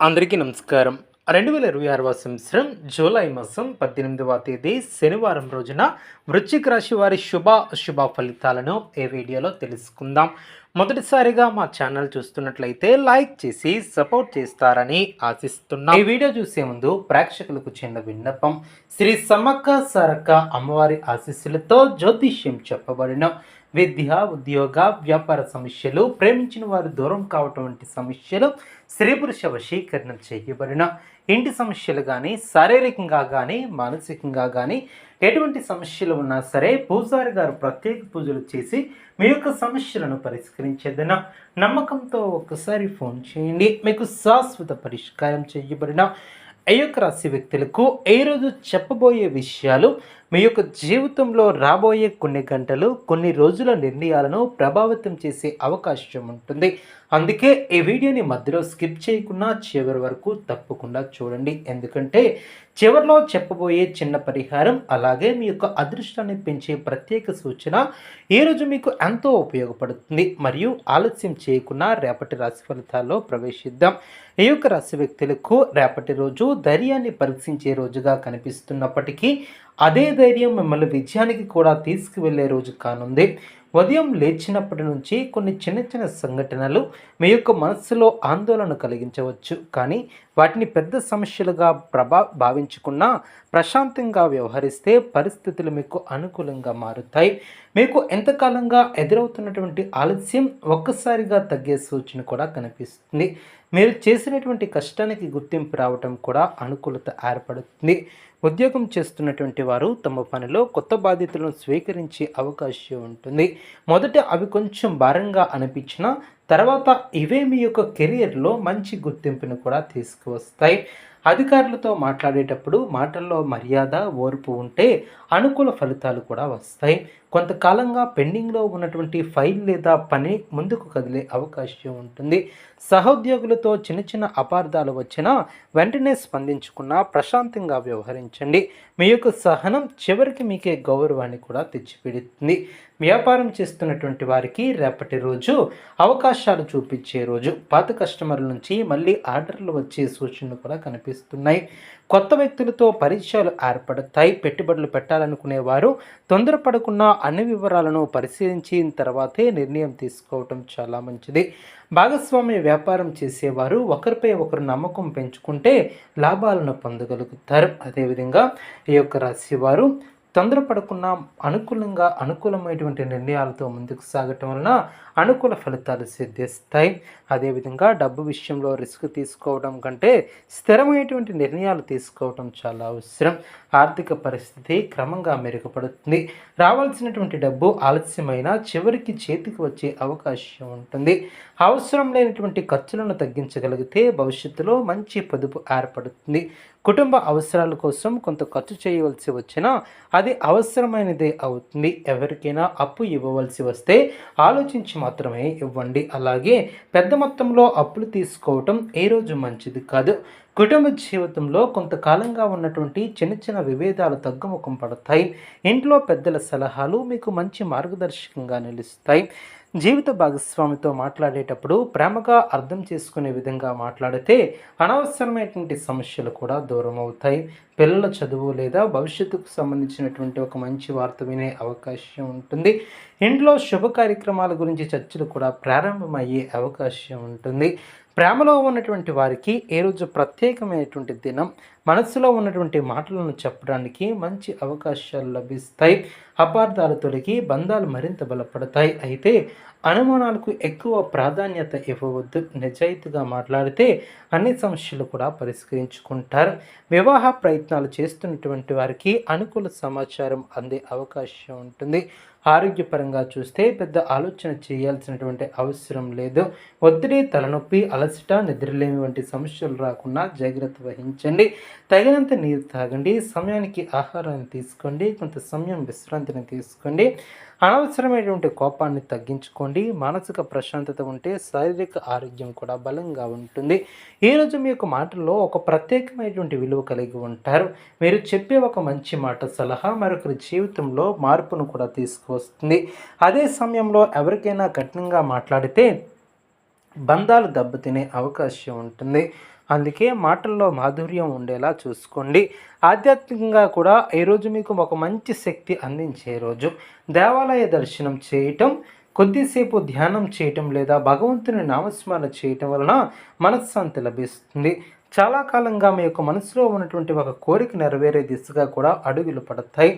అందరికీ నమస్కారం. 2026 సంవత్సరం జూలై మాసం 18వ తేదీ శనివారం రోజున వృశ్చిక రాశి వారి అశుభ ఫలితాలను ఈ వీడియోలో తెలుసుకుందాం. మొదటిసారిగా మా ఛానల్ చూస్తున్నట్లయితే లైక్ చేసి సపోర్ట్ చేస్తారని ఆశిస్తున్నాం. ఈ వీడియో చూసే ముందు ప్రేక్షకులకు చిన్న విన్నపం. శ్రీ సమ్మక్క సారక్క అమ్మవారి ఆశీస్సులతో జ్యోతిష్యం చెప్పబడిన విద్య, ఉద్యోగ, వ్యాపార సమస్యలు, ప్రేమించిన వారు దూరం కావటం వంటి సమస్యలు, స్త్రీ పురుష వశీకరణం చేయబడిన ఇంటి సమస్యలు కానీ, శారీరకంగా కానీ, మానసికంగా కానీ ఎటువంటి సమస్యలు ఉన్నా సరే పూజారి గారు ప్రత్యేక పూజలు చేసి మీ యొక్క సమస్యలను పరిష్కరించేదన నమ్మకంతో ఒక్కసారి ఫోన్ చేయండి. మీకు శాశ్వత పరిష్కారం చేయబడిన ఈ యొక్క రాశి వ్యక్తులకు ఈరోజు చెప్పబోయే విషయాలు మీ యొక్క జీవితంలో రాబోయే కొన్ని గంటలు, కొన్ని రోజుల నిర్ణయాలను ప్రభావితం చేసే అవకాశం ఉంటుంది. అందుకే ఈ వీడియోని మధ్యలో స్కిప్ చేయకుండా చివరి వరకు తప్పకుండా చూడండి. ఎందుకంటే చివరిలో చెప్పబోయే చిన్న పరిహారం, అలాగే మీ యొక్క అదృష్టాన్ని పెంచే ప్రత్యేక సూచన ఈరోజు మీకు ఎంతో ఉపయోగపడుతుంది. మరియు ఆలస్యం చేయకుండా రేపటి రాశి ఫలితాల్లో ప్రవేశిద్దాం. ఈ యొక్క రాశి వ్యక్తులకు రేపటి రోజు ధైర్యాన్ని పరీక్షించే రోజుగా కనిపిస్తున్నప్పటికీ అదే ధైర్యం మిమ్మల్ని విజయానికి కూడా తీసుకువెళ్ళే రోజు కానుంది. ఉదయం లేచినప్పటి నుంచి కొన్ని చిన్న చిన్న సంఘటనలు మీ యొక్క మనస్సులో ఆందోళన కలిగించవచ్చు. కానీ వాటిని పెద్ద సమస్యలుగా భావించకుండా ప్రశాంతంగా వ్యవహరిస్తే పరిస్థితులు మీకు అనుకూలంగా మారుతాయి. మీకు ఎంతకాలంగా ఎదురవుతున్నటువంటి ఆలస్యం ఒక్కసారిగా తగ్గే సూచన కూడా కనిపిస్తుంది. మీరు చేసినటువంటి కష్టానికి గుర్తింపు రావటం కూడా అనుకూలత ఏర్పడుతుంది. ఉద్యోగం చేస్తున్నటువంటి వారు తమ పనిలో కొత్త బాధ్యతలను స్వీకరించే అవకాశం ఉంటుంది. మొదట అవి కొంచెం భారంగా అనిపించినా తర్వాత ఇవే మీ యొక్క కెరియర్లో మంచి గుర్తింపును కూడా తీసుకువస్తాయి. అధికారులతో మాట్లాడేటప్పుడు మాటల్లో మర్యాద, ఓర్పు ఉంటే అనుకూల ఫలితాలు కూడా వస్తాయి. కొంతకాలంగా పెండింగ్లో ఉన్నటువంటి ఫైల్ లేదా పని ముందుకు కదిలే అవకాశం ఉంటుంది. సహోద్యోగులతో చిన్న చిన్న అపార్థాలు వచ్చినా వెంటనే స్పందించుకున్నా ప్రశాంతంగా వ్యవహరించండి. మీ యొక్క సహనం చివరికి మీకే గౌరవాన్ని కూడా తెచ్చిపెడుతుంది. వ్యాపారం చేస్తున్నటువంటి వారికి రేపటి రోజు అవకాశాలు చూపించే రోజు. పాత కస్టమర్ల నుంచి మళ్ళీ ఆర్డర్లు వచ్చే సూచనలు కూడా కనిపిస్తున్నాయి. కొత్త వ్యక్తులతో పరిచయాలు ఏర్పడతాయి. పెట్టుబడులు పెట్టాలనుకునే వారు తొందరపడకుండా అన్ని వివరాలను పరిశీలించిన తర్వాతే నిర్ణయం తీసుకోవటం చాలా మంచిది. భాగస్వామ్య వ్యాపారం చేసేవారు ఒకరిపై ఒకరు నమ్మకం పెంచుకుంటే లాభాలను పొందగలుగుతారు. అదేవిధంగా ఈ యొక్క రాశి వారు తొందరపడకుండా అనుకూలమైనటువంటి నిర్ణయాలతో ముందుకు సాగటం వలన అనుకూల ఫలితాలు సిద్ధిస్తాయి. అదేవిధంగా డబ్బు విషయంలో రిస్క్ తీసుకోవడం కంటే స్థిరమైనటువంటి నిర్ణయాలు తీసుకోవడం చాలా అవసరం. ఆర్థిక పరిస్థితి క్రమంగా మెరుగుపడుతుంది. రావాల్సినటువంటి డబ్బు ఆలస్యమైన చివరికి చేతికి వచ్చే అవకాశం ఉంటుంది. అవసరం లేనటువంటి ఖర్చులను తగ్గించగలిగితే భవిష్యత్తులో మంచి పొదుపు ఏర్పడుతుంది. కుటుంబ అవసరాల కోసం కొంత ఖర్చు చేయవలసి వచ్చినా అది అవసరమైనదే అవుతుంది. ఎవరికైనా అప్పు ఇవ్వవలసి వస్తే ఆలోచించి మాత్రమే ఇవ్వండి. అలాగే పెద్ద మొత్తంలో అప్పులు తీసుకోవటం ఏ రోజు మంచిది కాదు. కుటుంబ జీవితంలో కొంతకాలంగా ఉన్నటువంటి చిన్న చిన్న విభేదాలు తగ్గుముఖం పడతాయి. ఇంట్లో పెద్దల సలహాలు మీకు మంచి మార్గదర్శకంగా నిలుస్తాయి. జీవిత భాగస్వామితో మాట్లాడేటప్పుడు ప్రేమగా అర్థం చేసుకునే విధంగా మాట్లాడితే అనవసరమైనటువంటి సమస్యలు కూడా దూరం అవుతాయి. పిల్లల చదువు లేదా భవిష్యత్తుకు సంబంధించినటువంటి ఒక మంచి వార్త వినే అవకాశం ఉంటుంది. ఇంట్లో శుభ కార్యక్రమాల గురించి చర్చలు కూడా ప్రారంభమయ్యే అవకాశం ఉంటుంది. ప్రేమలో ఉన్నటువంటి వారికి ఏ రోజు ప్రత్యేకమైనటువంటి దినం. మనసులో ఉన్నటువంటి మాటలను చెప్పడానికి మంచి అవకాశాలు లభిస్తాయి. అపార్థాలు తొలగి బంధాలు మరింత బలపడతాయి. అయితే అనుమానాలకు ఎక్కువ ప్రాధాన్యత ఇవ్వవద్దు. నిజాయితీగా మాట్లాడితే అన్ని సమస్యలు కూడా పరిష్కరించుకుంటారు. వివాహ ప్రయత్నాలు చేస్తున్నటువంటి వారికి అనుకూల సమాచారం అందే అవకాశం ఉంటుంది. ఆరోగ్యపరంగా చూస్తే పెద్ద ఆలోచన చేయాల్సినటువంటి అవసరం లేదు. ఒత్తిడి, తలనొప్పి, అలసట, నిద్రలేమి వంటి సమస్యలు రాకుండా జాగ్రత్త వహించండి. తగినంత నీరు తాగండి. సమయానికి ఆహారాన్ని తీసుకోండి. కొంత సమయం విశ్రాంతిని తీసుకోండి. అనవసరమైనటువంటి కోపాన్ని తగ్గించుకోండి. మానసిక ప్రశాంతత ఉంటే శారీరక ఆరోగ్యం కూడా బలంగా ఉంటుంది. ఈరోజు మీ యొక్క మాటల్లో ఒక ప్రత్యేకమైనటువంటి విలువ కలిగి ఉంటారు. మీరు చెప్పే ఒక మంచి మాట సలహా మరొకరి జీవితంలో మార్పును కూడా తీసుకువస్తుంది. అదే సమయంలో ఎవరికైనా కఠినంగా మాట్లాడితే బంధాలు దెబ్బతినే అవకాశం ఉంటుంది. అందుకే మాటల్లో మాధుర్యం ఉండేలా చూసుకోండి. ఆధ్యాత్మికంగా కూడా ఈరోజు మీకు ఒక మంచి శక్తి అందించే రోజు. దేవాలయ దర్శనం చేయటం, కొద్దిసేపు ధ్యానం చేయటం లేదా భగవంతుని నామస్మరణ చేయటం వలన మనశ్శాంతి లభిస్తుంది. చాలా కాలంగా మీ యొక్క మనసులో ఉన్నటువంటి ఒక కోరిక నెరవేరే దిశగా కూడా అడుగులు పడతాయి.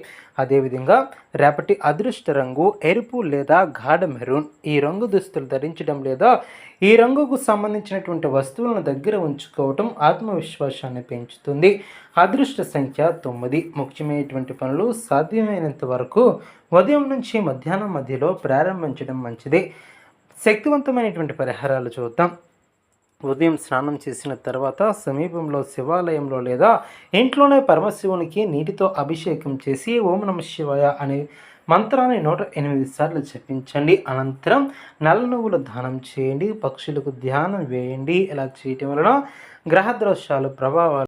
అదేవిధంగా రేపటి అదృష్ట రంగు ఎరుపు లేదా గాఢ మెరూన్. ఈ రంగు దుస్తులు ధరించడం లేదా ఈ రంగుకు సంబంధించినటువంటి వస్తువులను దగ్గర ఉంచుకోవటం ఆత్మవిశ్వాసాన్ని పెంచుతుంది. అదృష్ట సంఖ్య 9. ముఖ్యమైనటువంటి పనులు సాధ్యమైనంత వరకు ఉదయం నుంచి మధ్యాహ్నం మధ్యలో ప్రారంభించడం మంచిది. శక్తివంతమైనటువంటి పరిహారాలు చూద్దాం. ఉదయం స్నానం చేసిన తర్వాత సమీపంలో శివాలయంలో లేదా ఇంట్లోనే పరమశివునికి నీటితో అభిషేకం చేసి ఓం నమః శివాయ అనే మంత్రాన్ని 108 సార్లు జపించండి. అనంతరం నల్ల నువ్వులు దానం చేయండి. పక్షులకు ధ్యానం వేయండి. ఇలా చేయటం వలన గ్రహ దోషాలు ప్రభావాలు